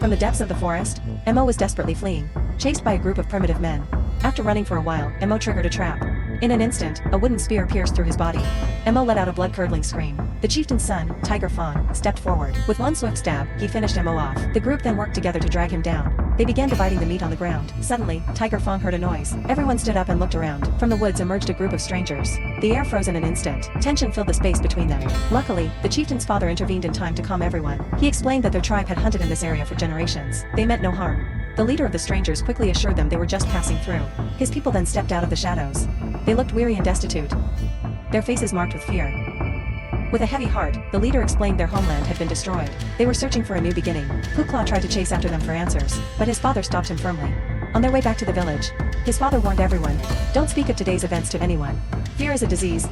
From the depths of the forest, Mo was desperately fleeing, chased by a group of primitive men. After running for a while, Mo triggered a trap. In an instant, a wooden spear pierced through his body. Mo let out a blood-curdling scream. The chieftain's son, Tiger Fawn, stepped forward. With one swift stab, he finished Mo off. The group then worked together to drag him down. They began dividing the meat on the ground. Suddenly, Tiger Fawn heard a noise. Everyone stood up and looked around. From the woods emerged a group of strangers. The air froze in an instant. Tension filled the space between them. Luckily, the chieftain's father intervened in time to calm everyone. He explained that their tribe had hunted in this area for generations. They meant no harm. The leader of the strangers quickly assured them they were just passing through. His people then stepped out of the shadows. They looked weary and destitute, their faces marked with fear. With a heavy heart, the leader explained their homeland had been destroyed. They were searching for a new beginning. Puklaw tried to chase after them for answers, but his father stopped him firmly. On their way back to the village, his father warned everyone, "Don't speak of today's events to anyone. Fear is a disease,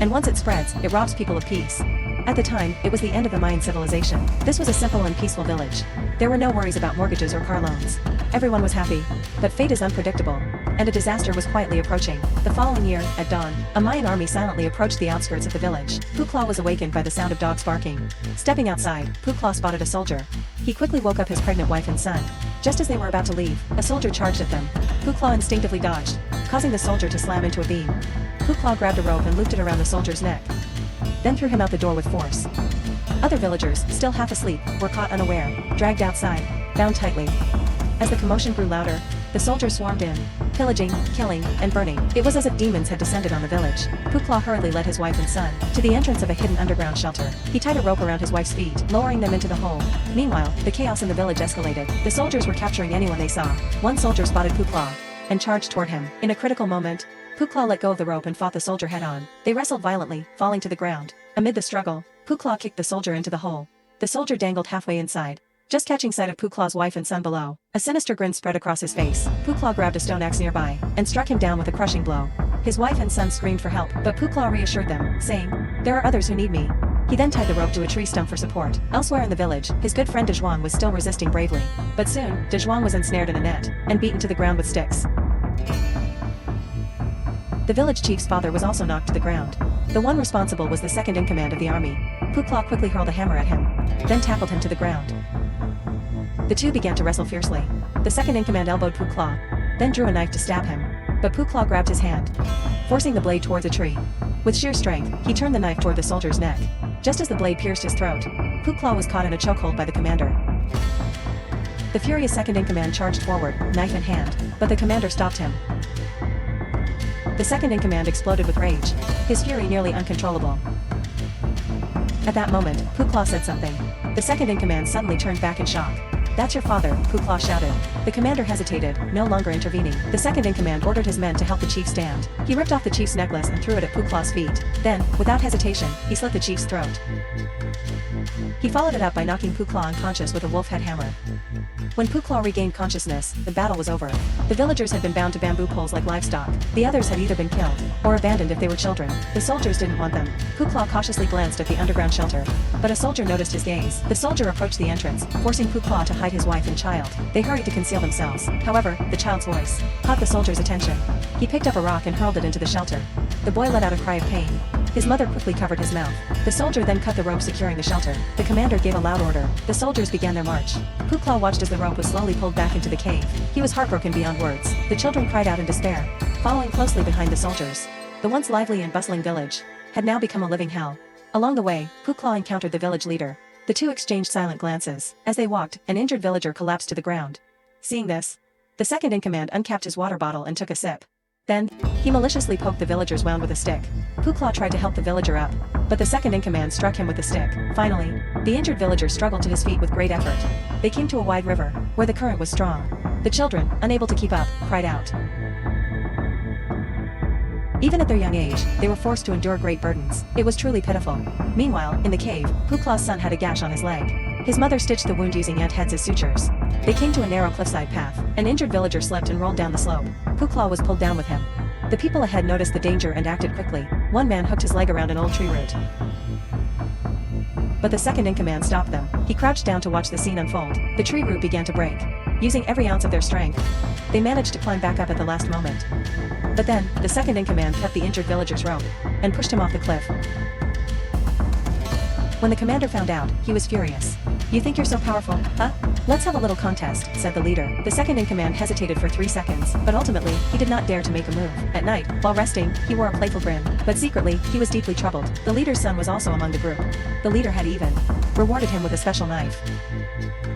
and once it spreads, it robs people of peace." At the time, it was the end of the Mayan civilization. This was a simple and peaceful village. There were no worries about mortgages or car loans. Everyone was happy. But fate is unpredictable, and a disaster was quietly approaching. The following year, at dawn, a Mayan army silently approached the outskirts of the village. Puklaw was awakened by the sound of dogs barking. Stepping outside, Puklaw spotted a soldier. He quickly woke up his pregnant wife and son. Just as they were about to leave, a soldier charged at them. Puklaw instinctively dodged, causing the soldier to slam into a beam. Puklaw grabbed a rope and looped it around the soldier's neck, then threw him out the door with force. Other villagers, still half asleep, were caught unaware, dragged outside, bound tightly. As the commotion grew louder, the soldiers swarmed in, pillaging, killing, and burning. It was as if demons had descended on the village. Puklaw hurriedly led his wife and son to the entrance of a hidden underground shelter. He tied a rope around his wife's feet, lowering them into the hole. Meanwhile, the chaos in the village escalated. The soldiers were capturing anyone they saw. One soldier spotted Puklaw and charged toward him. In a critical moment, Puklaw let go of the rope and fought the soldier head-on. They wrestled violently, falling to the ground. Amid the struggle, Puklaw kicked the soldier into the hole. The soldier dangled halfway inside, just catching sight of Puklaw's wife and son below. A sinister grin spread across his face. Puklaw grabbed a stone axe nearby and struck him down with a crushing blow. His wife and son screamed for help, but Puklaw reassured them, saying, "There are others who need me." He then tied the rope to a tree stump for support. Elsewhere in the village, his good friend Dezhuang was still resisting bravely. But soon, Dezhuang was ensnared in a net and beaten to the ground with sticks. The village chief's father was also knocked to the ground. The one responsible was the second-in-command of the army. Puklaw quickly hurled a hammer at him, then tackled him to the ground. The two began to wrestle fiercely. The second-in-command elbowed Puklaw, then drew a knife to stab him. But Puklaw grabbed his hand, forcing the blade towards a tree. With sheer strength, he turned the knife toward the soldier's neck. Just as the blade pierced his throat, Puklaw was caught in a chokehold by the commander. The furious second-in-command charged forward, knife in hand, but the commander stopped him. The second-in-command exploded with rage, his fury nearly uncontrollable. At that moment, Puklaw said something. The second-in-command suddenly turned back in shock. "That's your father," Puklaw shouted. The commander hesitated, no longer intervening. The second-in-command ordered his men to help the chief stand. He ripped off the chief's necklace and threw it at Puklaw's feet. Then, without hesitation, he slit the chief's throat. He followed it up by knocking Puklaw unconscious with a wolf head hammer. When Puklaw regained consciousness, the battle was over. The villagers had been bound to bamboo poles like livestock. The others had either been killed or abandoned if they were children. The soldiers didn't want them. Puklaw cautiously glanced at the underground shelter, but a soldier noticed his gaze. The soldier approached the entrance, forcing Puklaw to hide his wife and child. They hurried to conceal themselves. However, the child's voice caught the soldier's attention. He picked up a rock and hurled it into the shelter. The boy let out a cry of pain. His mother quickly covered his mouth. The soldier then cut the rope securing the shelter. The commander gave a loud order. The soldiers began their march. Puklaw watched as the rope was slowly pulled back into the cave. He was heartbroken beyond words. The children cried out in despair, following closely behind the soldiers. The once lively and bustling village had now become a living hell. Along the way, Puklaw encountered the village leader. The two exchanged silent glances. As they walked, an injured villager collapsed to the ground. Seeing this, the second-in-command uncapped his water bottle and took a sip. Then, he maliciously poked the villager's wound with a stick. Puklaw tried to help the villager up, but the second-in-command struck him with the stick. Finally, the injured villager struggled to his feet with great effort. They came to a wide river, where the current was strong. The children, unable to keep up, cried out. Even at their young age, they were forced to endure great burdens. It was truly pitiful. Meanwhile, in the cave, Puklaw's son had a gash on his leg. His mother stitched the wound using ant heads as sutures. They came to a narrow cliffside path. An injured villager slipped and rolled down the slope. Puklaw was pulled down with him. The people ahead noticed the danger and acted quickly. One man hooked his leg around an old tree root, but the second-in-command stopped them. He crouched down to watch the scene unfold. The tree root began to break. Using every ounce of their strength, they managed to climb back up at the last moment. But then, the second-in-command cut the injured villager's rope and pushed him off the cliff. When the commander found out, he was furious. You think you're so powerful, huh? Let's have a little contest, said the leader. The second-in-command hesitated for 3 seconds, but ultimately, he did not dare to make a move. At night, while resting, he wore a playful grin, but secretly, he was deeply troubled. The leader's son was also among the group. The leader had even rewarded him with a special knife.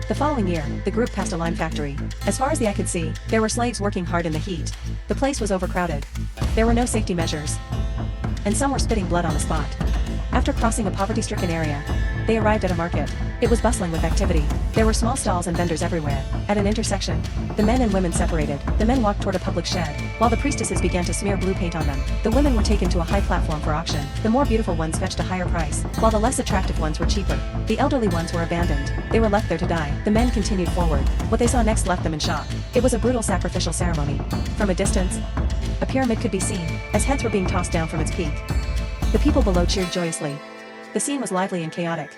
The following year, the group passed a lime factory. As far as the eye could see, there were slaves working hard in the heat. The place was overcrowded. There were no safety measures, and some were spitting blood on the spot. After crossing a poverty-stricken area, they arrived at a market. It was bustling with activity. There were small stalls and vendors everywhere. At an intersection, the men and women separated. The men walked toward a public shed, while the priestesses began to smear blue paint on them. The women were taken to a high platform for auction. The more beautiful ones fetched a higher price, while the less attractive ones were cheaper. The elderly ones were abandoned. They were left there to die. The men continued forward. What they saw next left them in shock. It was a brutal sacrificial ceremony. From a distance, a pyramid could be seen, as heads were being tossed down from its peak. The people below cheered joyously. The scene was lively and chaotic.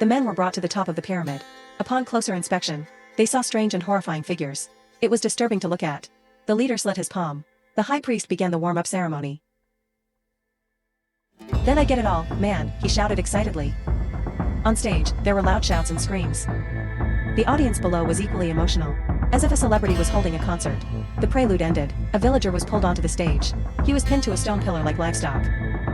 The men were brought to the top of the pyramid. Upon closer inspection, they saw strange and horrifying figures. It was disturbing to look at. The leader slit his palm. The high priest began the warm-up ceremony. Then I get it all, man, he shouted excitedly. On stage, there were loud shouts and screams. The audience below was equally emotional, as if a celebrity was holding a concert. The prelude ended. A villager was pulled onto the stage. He was pinned to a stone pillar like livestock.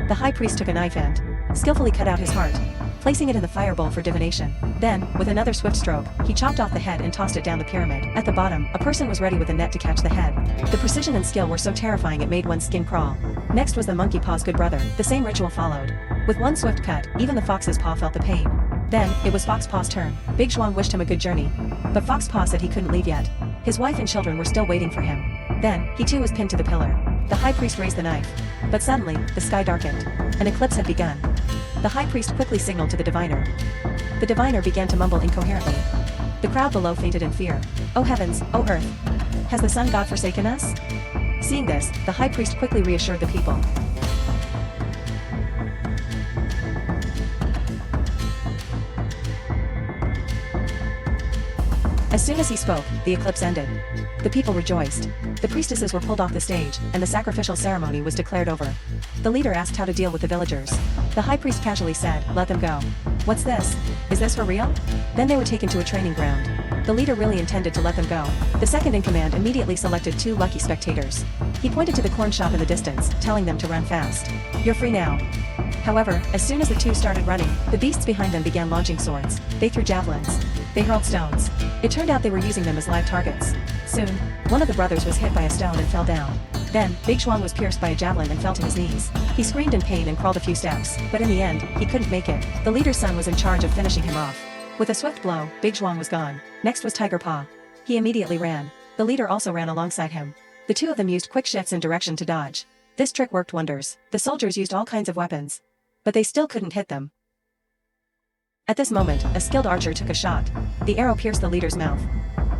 The high priest took a knife and skillfully cut out his heart, placing it in the fire bowl for divination. Then, with another swift stroke, he chopped off the head and tossed it down the pyramid. At the bottom, a person was ready with a net to catch the head. The precision and skill were so terrifying it made one's skin crawl. Next was the monkey paw's good brother. The same ritual followed. With one swift cut, even the fox's paw felt the pain. Then, it was Fox Paw's turn. Big Zhuang wished him a good journey, but Fox Paw said he couldn't leave yet. His wife and children were still waiting for him. Then, he too was pinned to the pillar. The high priest raised the knife. But suddenly, the sky darkened. An eclipse had begun. The high priest quickly signaled to the diviner. The diviner began to mumble incoherently. The crowd below fainted in fear. Oh heavens, oh earth! Has the sun god forsaken us? Seeing this, the high priest quickly reassured the people. As soon as he spoke, the eclipse ended. The people rejoiced. The priestesses were pulled off the stage, and the sacrificial ceremony was declared over. The leader asked how to deal with the villagers. The high priest casually said, "Let them go." "What's this? Is this for real?" Then they were taken to a training ground. The leader really intended to let them go. The second-in-command immediately selected 2 lucky spectators. He pointed to the corn shop in the distance, telling them to run fast. "You're free now." However, as soon as the 2 started running, the beasts behind them began launching swords. They threw javelins. They hurled stones. It turned out they were using them as live targets. Soon, one of the brothers was hit by a stone and fell down. Then, Big Zhuang was pierced by a javelin and fell to his knees. He screamed in pain and crawled a few steps, but in the end, he couldn't make it. The leader's son was in charge of finishing him off. With a swift blow, Big Zhuang was gone. Next was Tiger Paw. He immediately ran. The leader also ran alongside him. The 2 of them used quick shifts in direction to dodge. This trick worked wonders. The soldiers used all kinds of weapons, but they still couldn't hit them. At this moment, a skilled archer took a shot. The arrow pierced the leader's mouth.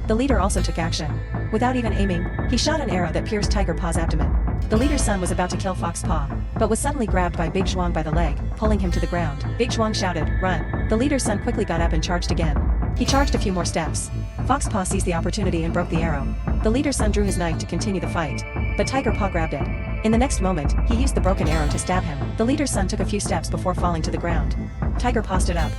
The leader also took action. Without even aiming, he shot an arrow that pierced Tiger Paw's abdomen. The leader's son was about to kill Fox Paw, but was suddenly grabbed by Big Zhuang by the leg, pulling him to the ground. Big Zhuang shouted, "Run!" The leader's son quickly got up and charged again. He charged a few more steps. Fox Paw seized the opportunity and broke the arrow. The leader's son drew his knife to continue the fight, but Tiger Paw grabbed it. In the next moment, he used the broken arrow to stab him. The leader's son took a few steps before falling to the ground. Tiger Paw stood up.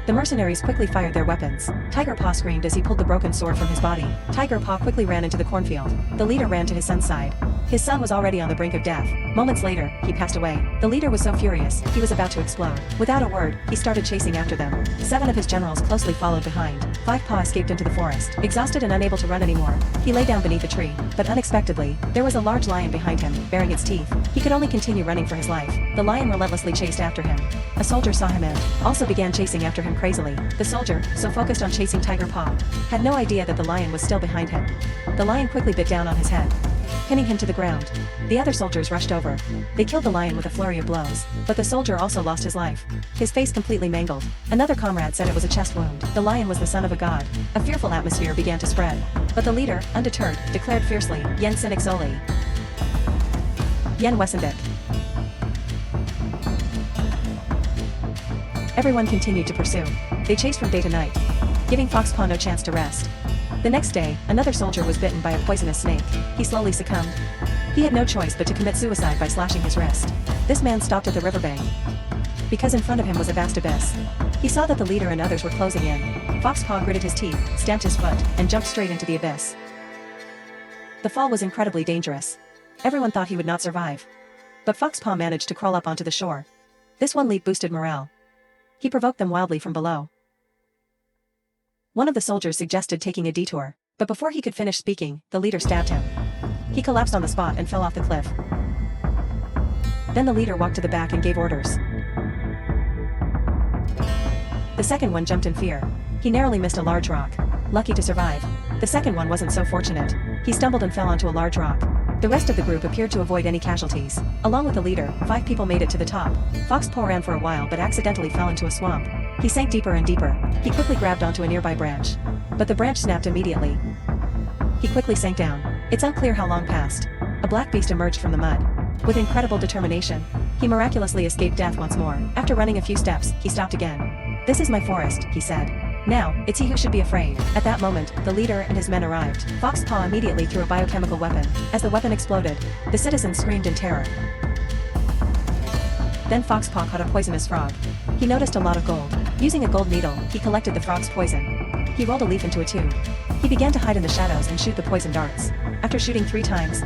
The mercenaries quickly fired their weapons. Tiger Paw screamed as he pulled the broken sword from his body. Tiger Paw quickly ran into the cornfield. The leader ran to his son's side. His son was already on the brink of death. Moments later, he passed away. The leader was so furious, he was about to explode. Without a word, he started chasing after them. 7 of his generals closely followed behind. 5 Paw escaped into the forest. Exhausted and unable to run anymore, he lay down beneath a tree. But unexpectedly, there was a large lion behind him, baring its teeth. He could only continue running for his life. The lion relentlessly chased after him. A soldier saw him and also began chasing after him crazily. The soldier, so focused on chasing Tiger Paw, had no idea that the lion was still behind him. The lion quickly bit down on his head, pinning him to the ground. The other soldiers rushed over. They killed the lion with a flurry of blows, but the soldier also lost his life, his face completely mangled. Another comrade said it was a chest wound. The lion was the son of a god. A fearful atmosphere began to spread, but the leader, undeterred, declared fiercely, "Yen Sinik Zoli. Yen Wesendik." Everyone continued to pursue. They chased from day to night, giving Fox Paw no chance to rest. The next day, another soldier was bitten by a poisonous snake. He slowly succumbed. He had no choice but to commit suicide by slashing his wrist. This man stopped at the riverbank, because in front of him was a vast abyss. He saw that the leader and others were closing in. Fox Paw gritted his teeth, stamped his foot, and jumped straight into the abyss. The fall was incredibly dangerous. Everyone thought he would not survive. But Fox Paw managed to crawl up onto the shore. This one leap boosted morale. He provoked them wildly from below. One of the soldiers suggested taking a detour, but before he could finish speaking, the leader stabbed him. He collapsed on the spot and fell off the cliff. Then the leader walked to the back and gave orders. The second one jumped in fear. He narrowly missed a large rock. Lucky to survive. The second one wasn't so fortunate. He stumbled and fell onto a large rock. The rest of the group appeared to avoid any casualties. Along with the leader, 5 people made it to the top. Fox Paw ran for a while but accidentally fell into a swamp. He sank deeper and deeper. He quickly grabbed onto a nearby branch. But the branch snapped immediately. He quickly sank down. It's unclear how long passed. A black beast emerged from the mud. With incredible determination, he miraculously escaped death once more. After running a few steps, he stopped again. "This is my forest," he said. "Now, it's he who should be afraid." At that moment, the leader and his men arrived. Fox Paw immediately threw a biochemical weapon. As the weapon exploded, the citizens screamed in terror. Then Fox Paw caught a poisonous frog. He noticed a lot of gold. Using a gold needle, he collected the frog's poison. He rolled a leaf into a tube. He began to hide in the shadows and shoot the poison darts. After shooting 3 times,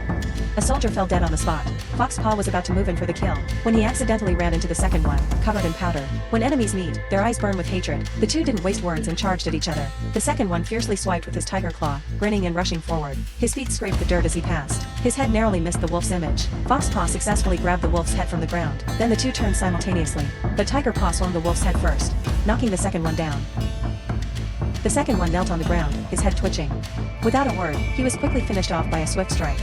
a soldier fell dead on the spot. Fox Paw was about to move in for the kill, when he accidentally ran into the second one, covered in powder. When enemies meet, their eyes burn with hatred. The two didn't waste words and charged at each other. The second one fiercely swiped with his tiger claw, grinning and rushing forward. His feet scraped the dirt as he passed. His head narrowly missed the wolf's image. Fox Paw successfully grabbed the wolf's head from the ground. Then the two turned simultaneously. But Tiger Paw swung the wolf's head first, knocking the second one down. The second one knelt on the ground, his head twitching. Without a word, he was quickly finished off by a swift strike.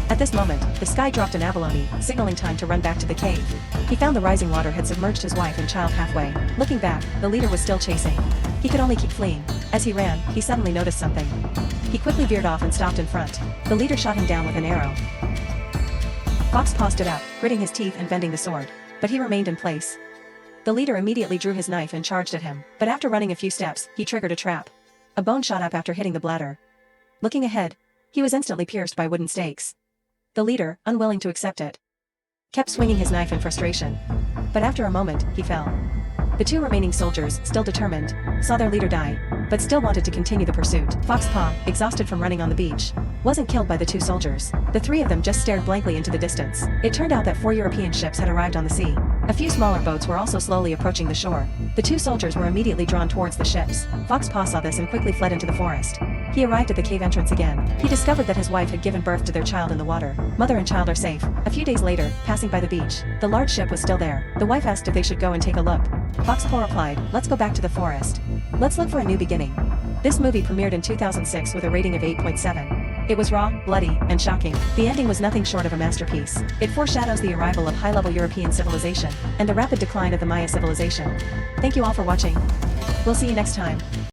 At this moment, the sky dropped an abalone, signaling time to run back to the cave. He found the rising water had submerged his wife and child halfway. Looking back, the leader was still chasing. He could only keep fleeing. As he ran, he suddenly noticed something. He quickly veered off and stopped in front. The leader shot him down with an arrow. Fox Paw stood up, gritting his teeth and bending the sword. But he remained in place. The leader immediately drew his knife and charged at him. But after running a few steps, he triggered a trap. A bone shot up after hitting the bladder. Looking ahead, he was instantly pierced by wooden stakes. The leader, unwilling to accept it, kept swinging his knife in frustration. But after a moment, he fell. The 2 remaining soldiers, still determined, saw their leader die, but still wanted to continue the pursuit. Fox Paw, exhausted from running on the beach, wasn't killed by the 2 soldiers. The 3 of them just stared blankly into the distance. It turned out that 4 European ships had arrived on the sea. A few smaller boats were also slowly approaching the shore. The 2 soldiers were immediately drawn towards the ships. Fox Paw saw this and quickly fled into the forest. He arrived at the cave entrance again. He discovered that his wife had given birth to their child in the water. Mother and child are safe. A few days later, passing by the beach, the large ship was still there. The wife asked if they should go and take a look. Fox Paw replied, "Let's go back to the forest. Let's look for a new beginning." This movie premiered in 2006 with a rating of 8.7. It was raw, bloody, and shocking. The ending was nothing short of a masterpiece. It foreshadows the arrival of high-level European civilization, and the rapid decline of the Maya civilization. Thank you all for watching. We'll see you next time.